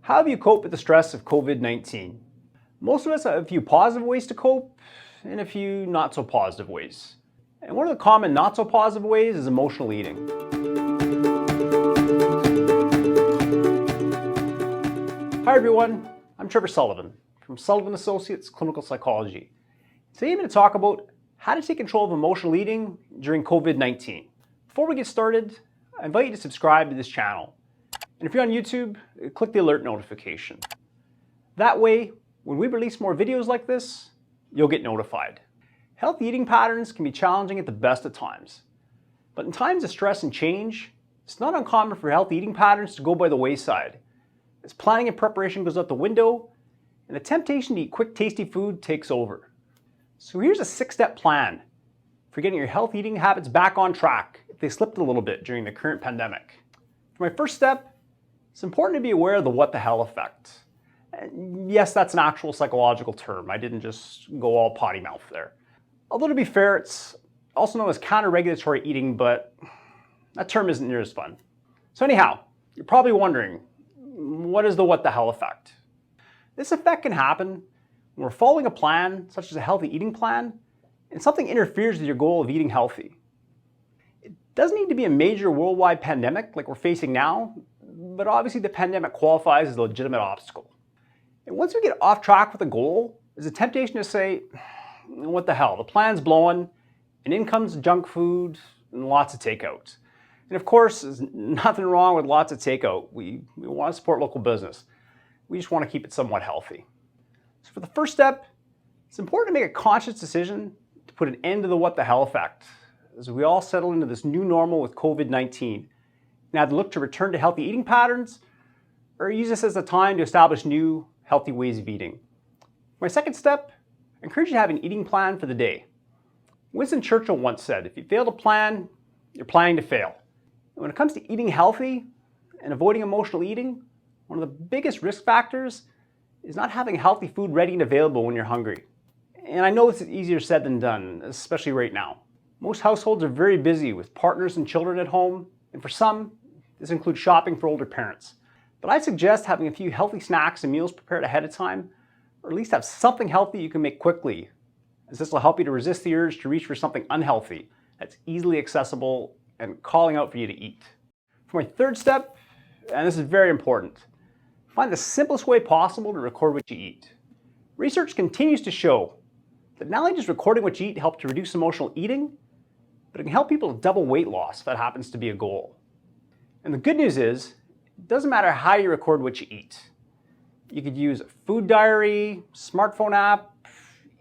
How have you coped with the stress of COVID-19? Most of us have a few positive ways to cope and a few not so positive ways. And one of the common not so positive ways is emotional eating. Hi everyone, I'm Trevor Sullivan from Sullivan Associates Clinical Psychology. Today I'm going to talk about how to take control of emotional eating during COVID-19. Before we get started, I invite you to subscribe to this channel. And if you're on YouTube, click the alert notification. That way, when we release more videos like this, you'll get notified. Healthy eating patterns can be challenging at the best of times. But in times of stress and change, it's not uncommon for healthy eating patterns to go by the wayside, as planning and preparation goes out the window, and the temptation to eat quick, tasty food takes over. So here's a 6-step plan for getting your healthy eating habits back on track if they slipped a little bit during the current pandemic. For my first step, it's important to be aware of the what the hell effect. And yes, that's an actual psychological term. I didn't just go all potty mouth there. Although to be fair, it's also known as counter-regulatory eating, but that term isn't near as fun. So anyhow, you're probably wondering, what is the what the hell effect? This effect can happen when we're following a plan, such as a healthy eating plan, and something interferes with your goal of eating healthy. It doesn't need to be a major worldwide pandemic like we're facing now, but obviously the pandemic qualifies as a legitimate obstacle. And once we get off track with a goal, there's a temptation to say, what the hell, the plan's blowing, and in comes junk food and lots of takeout. And of course, there's nothing wrong with lots of takeout. We want to support local business. We just want to keep it somewhat healthy. So for the first step, it's important to make a conscious decision to put an end to the what the hell effect as we all settle into this new normal with COVID-19. Now to look to return to healthy eating patterns or use this as a time to establish new healthy ways of eating. My second step, I encourage you to have an eating plan for the day. Winston Churchill once said, if you fail to plan, you're planning to fail. And when it comes to eating healthy and avoiding emotional eating, one of the biggest risk factors is not having healthy food ready and available when you're hungry. And I know this is easier said than done, especially right now. Most households are very busy with partners and children at home, and for some, this includes shopping for older parents. But I suggest having a few healthy snacks and meals prepared ahead of time, or at least have something healthy you can make quickly, as this will help you to resist the urge to reach for something unhealthy that's easily accessible and calling out for you to eat. For my third step, and this is very important, find the simplest way possible to record what you eat. Research continues to show that not only does recording what you eat help to reduce emotional eating, but it can help people double weight loss if that happens to be a goal. And the good news is, it doesn't matter how you record what you eat. You could use a food diary, smartphone app,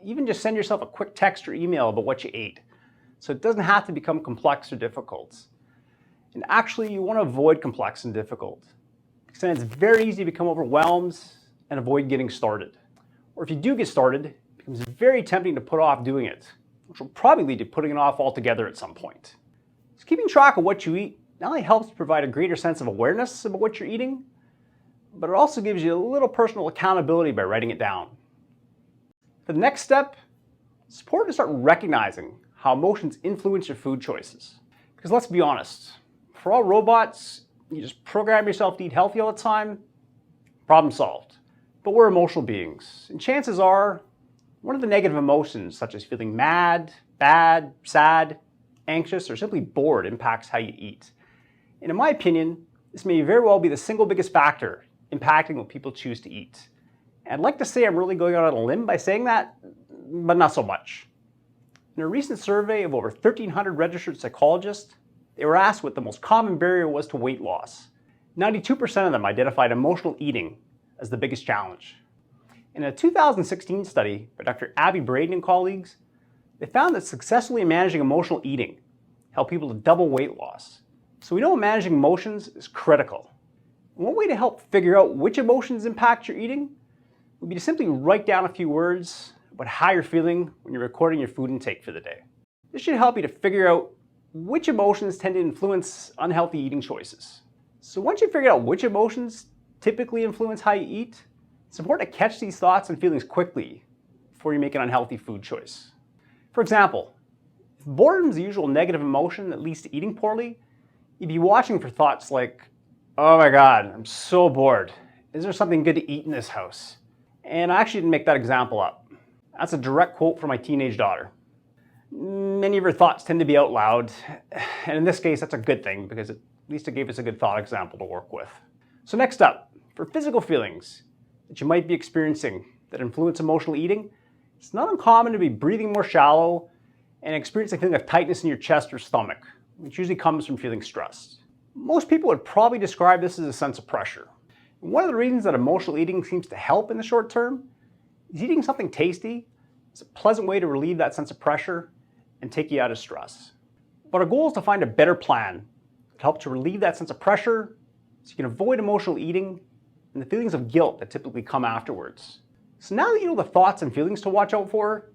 even just send yourself a quick text or email about what you ate. So it doesn't have to become complex or difficult. And actually, you want to avoid complex and difficult, because then it's very easy to become overwhelmed and avoid getting started. Or if you do get started, it becomes very tempting to put off doing it, which will probably lead to putting it off altogether at some point. So keeping track of what you eat not only helps provide a greater sense of awareness about what you're eating, but it also gives you a little personal accountability by writing it down. For the next step, it's important to start recognizing how emotions influence your food choices. Because let's be honest, for all robots, you just program yourself to eat healthy all the time, problem solved. But we're emotional beings, and chances are, one of the negative emotions, such as feeling mad, bad, sad, anxious, or simply bored, impacts how you eat. And in my opinion, this may very well be the single biggest factor impacting what people choose to eat. And I'd like to say I'm really going out on a limb by saying that, but not so much. In a recent survey of over 1,300 registered psychologists, they were asked what the most common barrier was to weight loss. 92% of them identified emotional eating as the biggest challenge. In a 2016 study by Dr. Abby Braden and colleagues, they found that successfully managing emotional eating helped people to double weight loss. So we know managing emotions is critical. One way to help figure out which emotions impact your eating would be to simply write down a few words about how you're feeling when you're recording your food intake for the day. This should help you to figure out which emotions tend to influence unhealthy eating choices. So once you've figured out which emotions typically influence how you eat, it's important to catch these thoughts and feelings quickly before you make an unhealthy food choice. For example, if boredom is the usual negative emotion that leads to eating poorly, you'd be watching for thoughts like, oh my God, I'm so bored, is there something good to eat in this house? And I actually didn't make that example up. That's a direct quote from my teenage daughter. Many of her thoughts tend to be out loud, and in this case, that's a good thing because at least it gave us a good thought example to work with. So next up, for physical feelings that you might be experiencing that influence emotional eating, it's not uncommon to be breathing more shallow and experiencing a feeling of tightness in your chest or stomach, which usually comes from feeling stressed. Most people would probably describe this as a sense of pressure. And one of the reasons that emotional eating seems to help in the short term is eating something tasty is a pleasant way to relieve that sense of pressure and take you out of stress. But our goal is to find a better plan that helps to relieve that sense of pressure so you can avoid emotional eating and the feelings of guilt that typically come afterwards. So now that you know the thoughts and feelings to watch out for,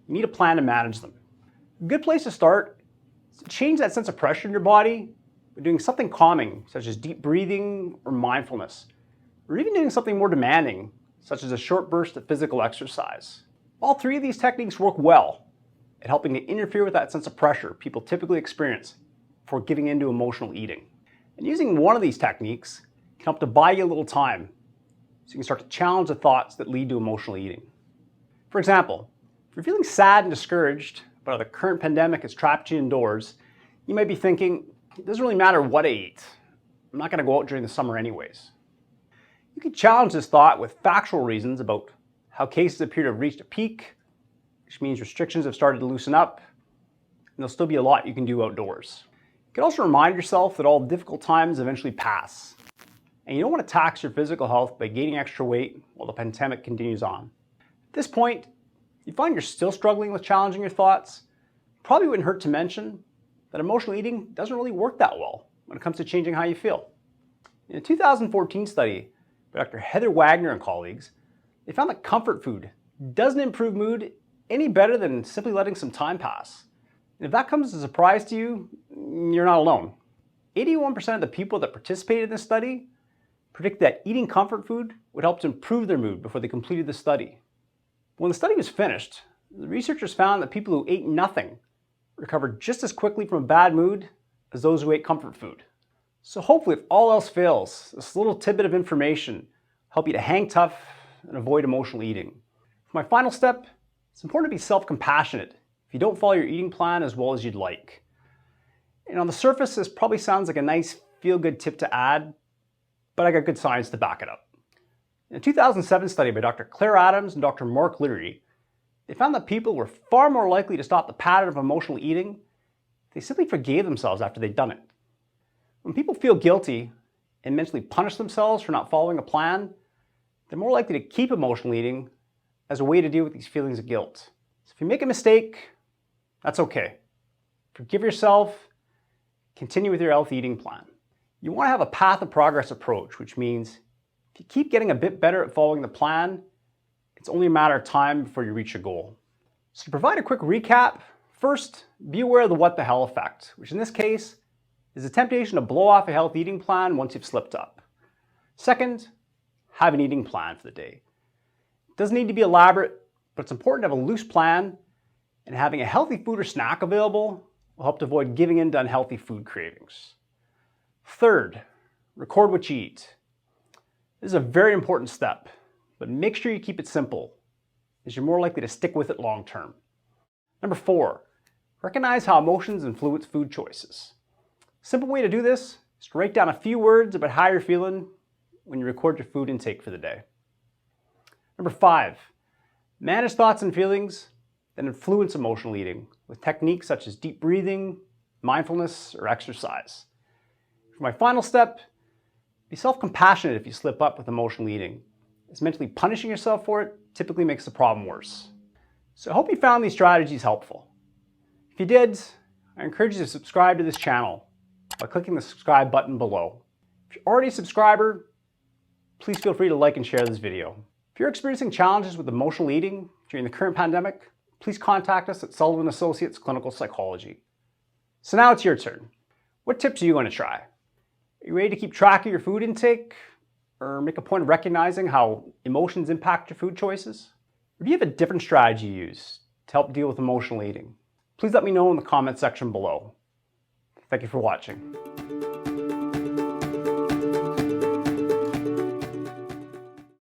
you need a plan to manage them. A good place to start is to change that sense of pressure in your body by doing something calming, such as deep breathing or mindfulness, or even doing something more demanding, such as a short burst of physical exercise. All three of these techniques work well at helping to interfere with that sense of pressure people typically experience before giving into emotional eating. And using one of these techniques can help to buy you a little time so you can start to challenge the thoughts that lead to emotional eating. For example, if you're feeling sad and discouraged about how the current pandemic has trapped you indoors, you might be thinking, it doesn't really matter what I eat. I'm not going to go out during the summer anyways. You can challenge this thought with factual reasons about how cases appear to have reached a peak, which means restrictions have started to loosen up, and there'll still be a lot you can do outdoors. You can also remind yourself that all difficult times eventually pass, and you don't want to tax your physical health by gaining extra weight while the pandemic continues on. At this point, if you find you're still struggling with challenging your thoughts, it probably wouldn't hurt to mention that emotional eating doesn't really work that well when it comes to changing how you feel. In a 2014 study by Dr. Heather Wagner and colleagues, they found that comfort food doesn't improve mood any better than simply letting some time pass. And if that comes as a surprise to you, you're not alone. 81% of the people that participated in this study predicted that eating comfort food would help to improve their mood before they completed the study. When the study was finished, the researchers found that people who ate nothing recovered just as quickly from a bad mood as those who ate comfort food. So hopefully, if all else fails, this little tidbit of information will help you to hang tough and avoid emotional eating. For my final step, it's important to be self-compassionate if you don't follow your eating plan as well as you'd like. And on the surface, this probably sounds like a nice feel-good tip to add, but I got good science to back it up. In a 2007 study by Dr. Claire Adams and Dr. Mark Leary, they found that people were far more likely to stop the pattern of emotional eating if they simply forgave themselves after they'd done it. When people feel guilty and mentally punish themselves for not following a plan, they're more likely to keep emotional eating as a way to deal with these feelings of guilt. So if you make a mistake, that's okay. Forgive yourself, continue with your healthy eating plan. You want to have a path of progress approach, which means if you keep getting a bit better at following the plan, it's only a matter of time before you reach your goal. So to provide a quick recap, first, be aware of the what the hell effect, which in this case is the temptation to blow off a healthy eating plan once you've slipped up. Second, have an eating plan for the day. It doesn't need to be elaborate, but it's important to have a loose plan, and having a healthy food or snack available will help to avoid giving in to unhealthy food cravings. Third, record what you eat. This is a very important step, but make sure you keep it simple, as you're more likely to stick with it long term. Number 4, recognize how emotions influence food choices. A simple way to do this is to write down a few words about how you're feeling when you record your food intake for the day. Number 5, manage thoughts and feelings that influence emotional eating with techniques such as deep breathing, mindfulness, or exercise. For my final step, be self-compassionate if you slip up with emotional eating, as mentally punishing yourself for it typically makes the problem worse. So I hope you found these strategies helpful. If you did, I encourage you to subscribe to this channel by clicking the subscribe button below. If you're already a subscriber, please feel free to like and share this video. If you're experiencing challenges with emotional eating during the current pandemic, please contact us at Sullivan Associates Clinical Psychology. So now it's your turn. What tips are you going to try? Are you ready to keep track of your food intake or make a point of recognizing how emotions impact your food choices? Or do you have a different strategy you use to help deal with emotional eating? Please let me know in the comment section below. Thank you for watching.